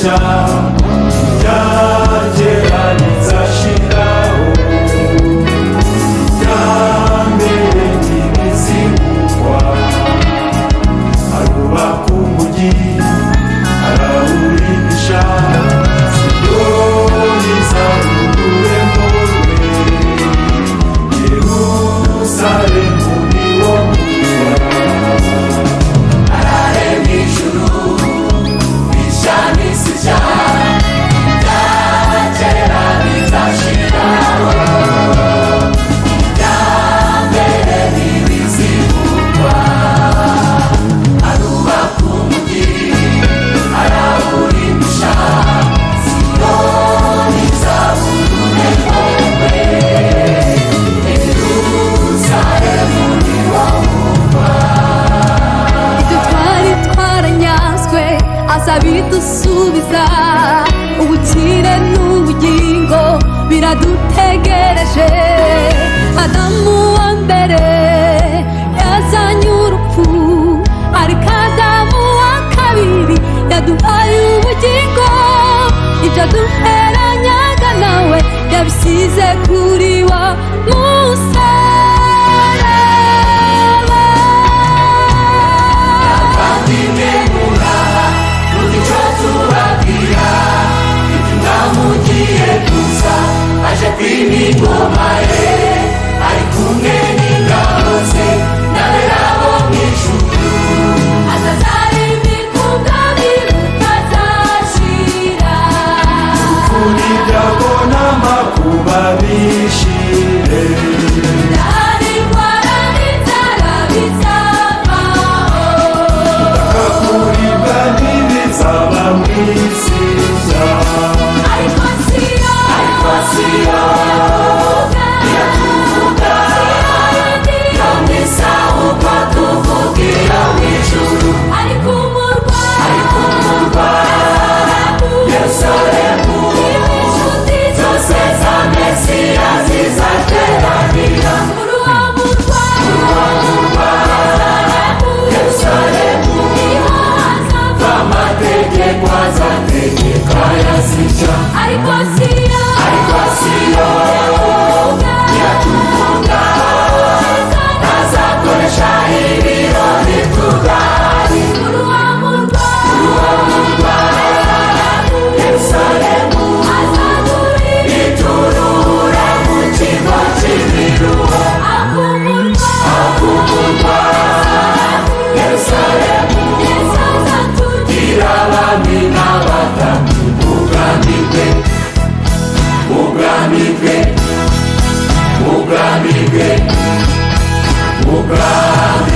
rishya ryagera rizashiraho, ryambere ntibizibukwa. Arubaka umugi arawurimbisha, Siyoni izawuguremo rwe, Yerusalemu niwo murwa. ararema ijuru rishya n'isi nshya, iryakera rizashiraho, iryambere ntibizibukwa. Arubaka umugi arawurimbisha, Siyoni izawuguremo rwe, Yerusalemu niwo murwa. ibyo twari twaranyazwe azabidusubiza, ubukire n'ubugingo biradutegereje. Adamu wa mbere yazanye urupfu, ariko Adamu wa kabiri yaduhaye ubugingo. Ibyo duheranyaga nawe yabisize kuri wa musaraba. Bavandimwe muraha, vuga icyo tubabwira, ibyo umwami ugiye kuza, aje kwima ingoma ye, ari kumwe n'ingabo ze n'abera bo mu ijuru. Azazarimbika ubwami butazashira, Kuri ibyago n'amakuba bishire, n'indwara n'inzara bizavaho. kuribwa ntibizaba mu isi nshya. Ariko Siyo iratuvuga, yo mu isahuko tuvugira mu ijuru. Ariko umurwa Yerusalemu, inshuti zose za Mesiya zizateranira muri uwo murwa Yerusalemu. Niho hazava amategeko azategeka yazishya. Ariko Siyo iratuvuga, ntazakoresha ibirori tudahari muri uwo murwa Yerusalemu. Ituruhura mu kigo cy'imiruho, akumurwa Yerusalemu. Gira abami n'abatambyi ubwami bwe, ubwami bwe, ubwami bwe, ubwami